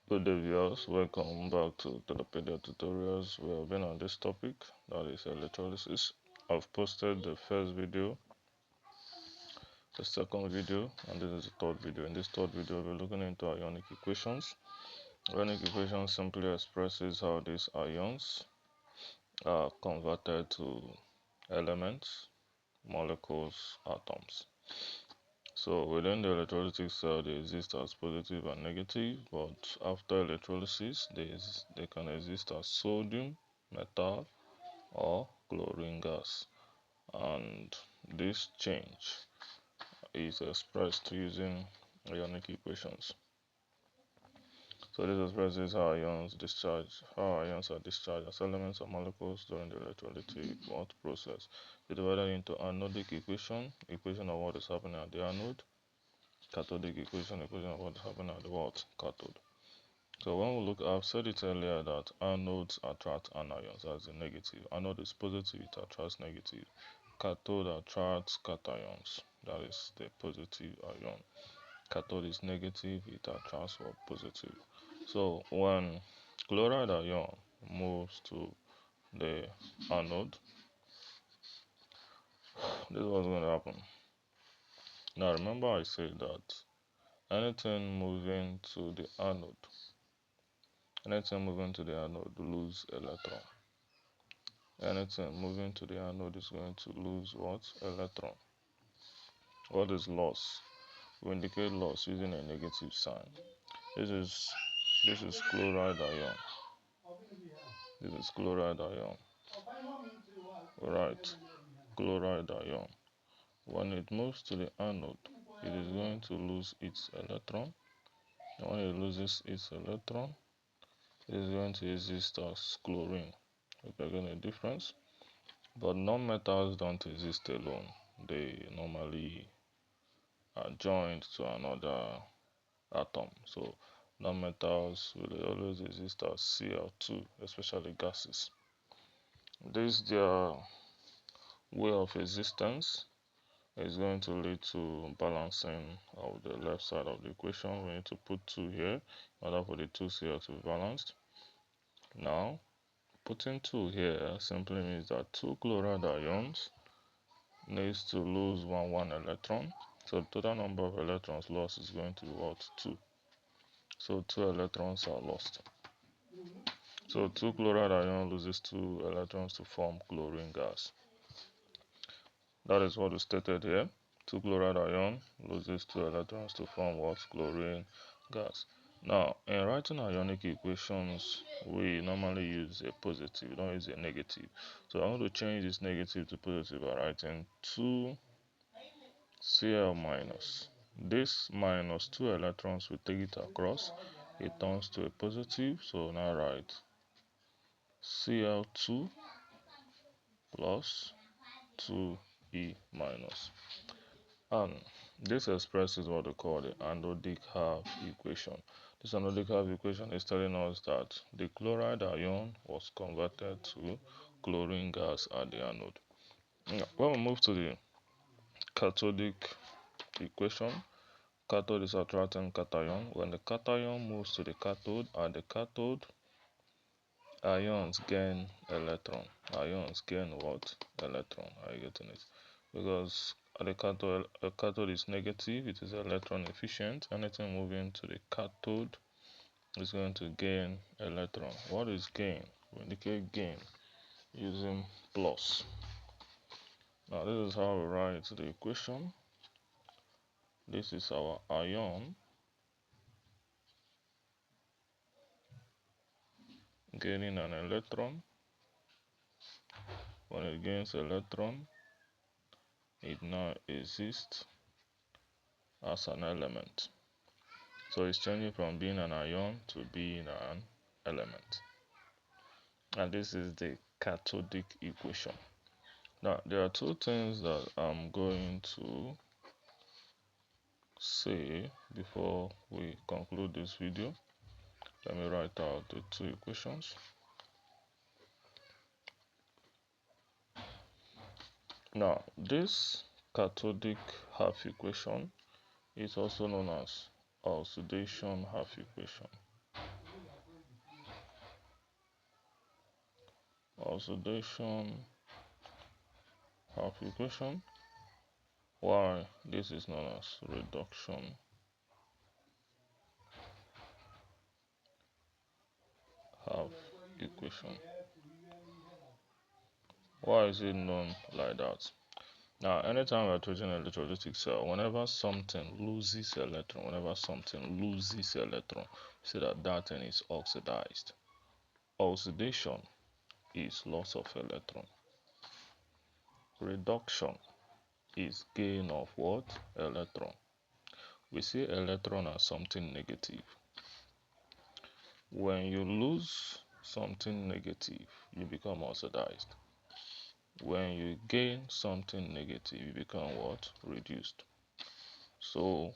Good day viewers, welcome back to Telepedia Tutorials. We have been on this topic, that is electrolysis. I've posted the first video, the second video, and this is the third video. In this third video, we're looking into ionic equations. Ionic equation simply expresses how these ions are converted to elements, molecules, atoms. So within the electrolytic cell, they exist as positive and negative, but after electrolysis, they can exist as sodium, metal, or chlorine gas. And this change is expressed using ionic equations. So this expresses how ions are discharged as elements or molecules during the electrolytic process. They divided into anodic equation of what is happening at the anode, cathodic equation of what is happening at the cathode. So when we look, I've said it earlier that anodes attract anions, as the negative. Anode is positive, it attracts negative. Cathode attracts cations, that is the positive ion. Cathode is negative, it attracts positive. So when chloride ion moves to the anode, this is what's going to happen. Now remember I said that anything moving to the anode lose electron. Anything moving to the anode is going to lose what? Electron. What is loss? We indicate loss using a negative sign. This is chloride ion. This is chloride ion. Right. Chloride ion. When it moves to the anode, it is going to lose its electron. And when it loses its electron, it is going to exist as chlorine. We're getting a difference. But non-metals don't exist alone. They normally are joined to another atom. So non-metals will always exist as Cl2, especially gases. This their way of existence is going to lead to balancing of the left side of the equation. We need to put 2 here in order for the 2 Cl to be balanced. Now, putting 2 here simply means that 2 chloride ions needs to lose one electron. So the total number of electrons lost is going to be what? 2. So 2 electrons are lost. So 2 chloride ion loses 2 electrons to form chlorine gas. That is what is stated here. 2 chloride ion loses 2 electrons to form what? Chlorine gas. Now, in writing ionic equations, we normally use a positive, we don't use a negative. So I'm going to change this negative to positive by writing 2 Cl minus. This minus 2 electrons, we take it across, it turns to a positive. So now write Cl2 plus 2E minus. And this expresses what we call the anodic half equation. This anodic half equation is telling us that the chloride ion was converted to chlorine gas at the anode. Now, when we move to the cathodic equation, cathode is attracting cation. When the cation moves to the cathode, at the cathode, ions gain electron. Ions gain what? Electron. Are you getting it? Because the cathode is negative, it is electron efficient. Anything moving to the cathode is going to gain electron. What is gain? We indicate gain using plus. Now this is how we write the equation. This is our ion gaining an electron. When it gains electron, it now exists as an element. So it's changing from being an ion to being an element. And this is the cathodic equation. Now, there are 2 things that I'm going to say before we conclude this video. Let me write out the 2 equations. Now, this cathodic half equation is also known as oxidation half equation. oxidation half equation, while this is known as reduction half equation. Why is it known like that? Now, anytime we are treating an electrolytic cell, whenever something loses electron, we say that thing is oxidized. Oxidation is loss of electron. Reduction is gain of what? Electron. We see electron as something negative. When you lose something negative, you become oxidized. When you gain something negative, you become what? Reduced. So,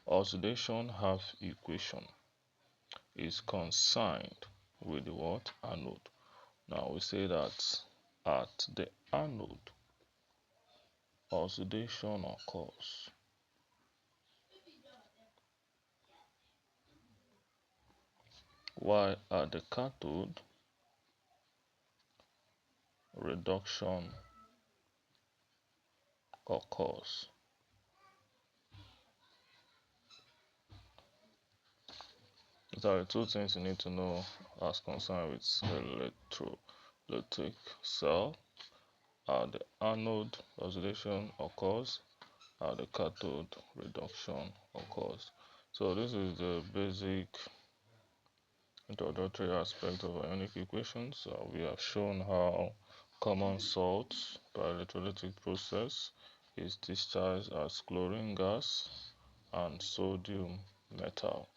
oxidation half equation is concerned with the what? Anode. Now we say that at the anode, oxidation occurs. While at the cathode, reduction occurs. These are the two things you need to know as concerned with electrolytic cell. At the anode, oxidation occurs. At the cathode, reduction occurs. So this is the basic introductory aspect of ionic equations. We have shown how common salts by electrolytic process is discharged as chlorine gas and sodium metal.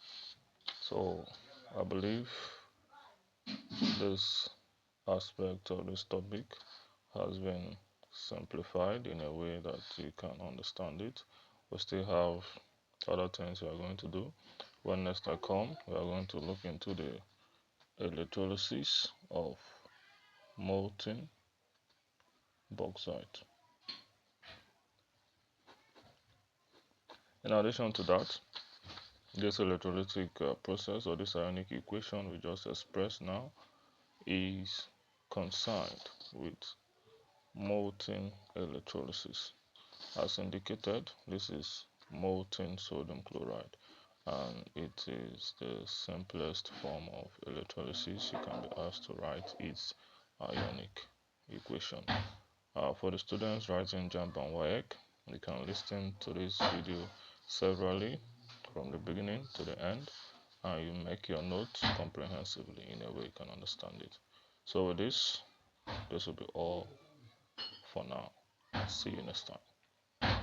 So I believe this aspect of this topic has been simplified in a way that you can understand it. We still have other things we are going to do. When next I come, we are going to look into the electrolysis of molten bauxite. In addition to that, this electrolytic process or this ionic equation we just expressed now is concerned with molten electrolysis. As indicated, this is molten sodium chloride, and it is the simplest form of electrolysis you can be asked to write its ionic equation. For the students writing JAMB and WAEC, you can listen to this video severally from the beginning to the end, and you make your notes comprehensively in a way you can understand it. So with this will be all for now. See you next time.